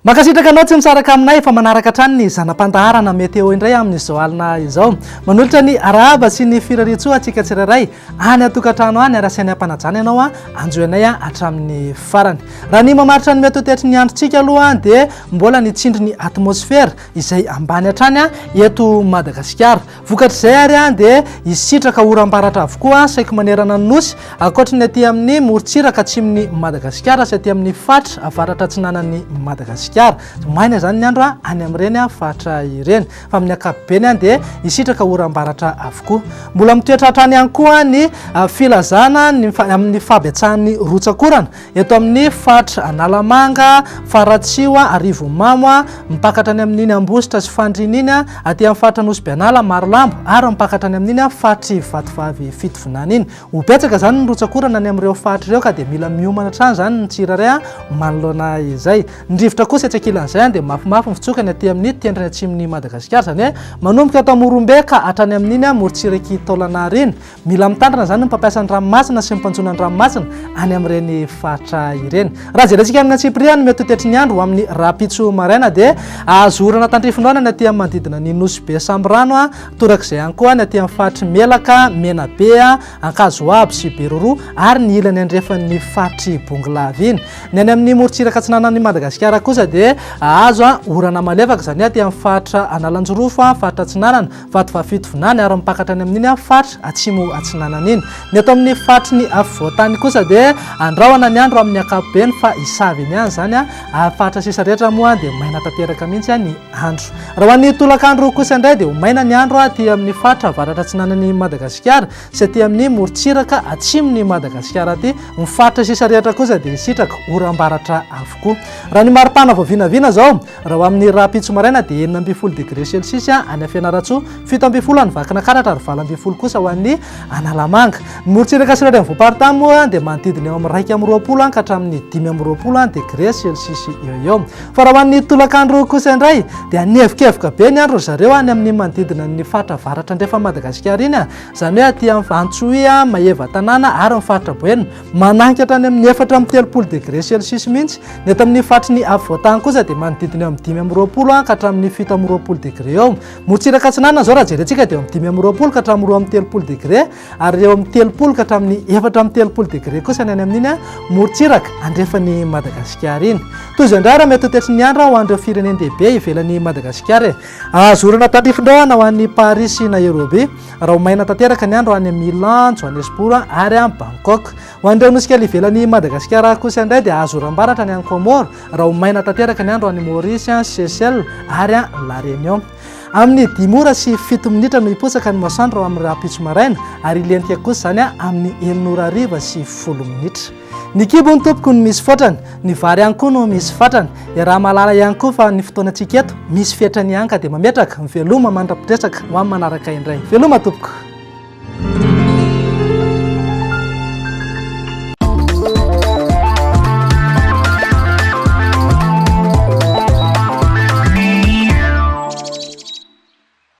Makasitraka anao tsy misaraka aminay fa manaraka hatrany ny zanam-pandaharana meteo indray amin'izao alina izao. Manolotra ny arahaba sy ny firariantsoa antsika tsirairay any atokantrano any arasainy ampanajana ianao anjoanay hatramin'ny farany. Raha ny mamaritra ny mety tetry ny androntsika aloha dia mbola nitsindry ny atmosfera izay ambany hatrany eto Madagasikara. Vokatr'izay ary dia isitraka oram-baratra avokoa saiko manerana ny nosy ankoatra ny aty amin'ny morontsiraka atsimon'ny Madagasikara sy aty amin'ny fatra avaratra atsinanan'ny Madagasikara. Maina zany ny andro any amin'ireny fatra ireny fa amin'ny ankapobeny dia isitraka oram-baratra avokoa. Mbola mitoetra hatrany ihany koa ny filazana amin'ny fahabetsahany rotsakorana eto amin'ny fatra Analamanga, Faratsiwa, Arivomamo, mipakatra any amin'iny Ambositra sy Fandrina iny aty amin'ny fatra Nosy-Bianala, Marolambo ary mipakatra any amin'iny fatry Vatovavy Fitovonana iny. Ho betsaka zany ny rotsakorana any amin'ireo fatra ireo ka dia mila miomana hatrany zany ny tsirairay manoloana izay. Ndrivotra kosa atsakilan'izay dia mafimafy mifitsokany aty amin'ny tendrony atsimon'ny Madagasikara zany hoe manomboka ato Morombe ka hatrany amin'iny morontsiraky Taolagnaro iny. Mila mitandrina zany ny mpampiasa ny ranomasina sy ny mpanjoana ny ranomasina any amin'ireny fatra ireny. Raha jerentsika amin'ny Tsipriany mety tetry ny andro amin'ny rapitso maraina dia azo orana tandrifonao ny aty amin'ny manodidina ny Nosy be Sambrano torak'izay ihany koa ny aty amin'ny fatry Melaka, Menabe, Ankazoabo sy Beroro ary ny ilany andrefan'ny fatry Bongolavy iny. Ny any amin'ny morontsiraka atsinanan'ny Madagasikara kosa dia azo orana malefaka zany aty amin'ny fatra Analanjorofo, fatra Atsinanana, Vatovavy Fitovonana ary mipakatra any amin'iny fatra Atsimo Atsinanana iny. Ny ato amin'ny fatry ny afovoantany kosa dia andrahoana ny andro amin'ny ankapobeny fa isavy iny ihany zany fatra sisa rehetra moa dia maina tanteraka mihitsy ny andro. Raha ho an'ny tolakandro kosa indray dia maina ny andro aty amin'ny fatra avaratra atsinanan'ny Madagasikara sy aty amin'ny morontsiraka atsimon'ny Madagasikara aty. Ny fatra sisa rehetra kosa dia isitraka oram-baratra avokoa. Raha ny maripana vinavina zao raha ho amin'ny rapitso maraina dia 9 degré Celsius any Fianaratsoa, 7 any Vakinankaratra ary 20 kosa ho an'ny Analamanga. Ny morontsiraka sirairay amin'ny Voaparitany moa dia manodidina eo amin'ny 2 ka hatramin'ny 5 degré Celsius eo. Fa raha ho an'ny tolakandro kosa indray dia nevikevoka be ny andro zareo any amin'ny manodidina ny fatra avaratra andrefa Madagasikara iny zany hoe aty amin'ny Antsohià, Maheva Tanàna ary ny fatra Boenina manahiky hatrany amin'ny 4 degré Celsius mihitsy. Ny eto amin'ny fatry ny afovoantany kosa dia manodidina eo amin'ny 5 ka hatramin'ny 7 degré eo. Morontsiraka Atsinanana zao raha jerentsika dia eo amin'ny 5 ka hatramin'ny 3 degré ary eo amin'ny 3 ka hatramin'ny 4 degré kosa ny any amin'iny morontsiraka andrefan'ny Madagasikara iny. Toy izay indray raha mety tetry ny andro ho an'ireo firenendehibe ivelan'ny Madagasikara. Azo orana tandrifindreo na ho an'ny Paris sy Nairobi raha ho maina tanteraka ny andro any Milan, Johannesburg ary Bangkok. Ho an'ireo nosika ivelan'ny Madagasikara kosa indray dia azo oram-baratra ny any Comore raha ho maina tanteraka ny andro any Maurice, Seychelles ary La Réunion. Amin'ny 10 sy 7 minitra no hiposaka ny masoandro amin'ny rapitso maraina ary ilentika kosa zany amin'ny 9 sy 10 minitra. Ny kibo ny tompoko no misy fotrany, ny vary ihany koa no misy fatrany. Raha malala ihany koa fa ny fotoanantsika eto misy fetrany ihany ka dia mametraka ny veloma mandrapitretsaka ho amin'ny manaraka indray. Veloma tompoko.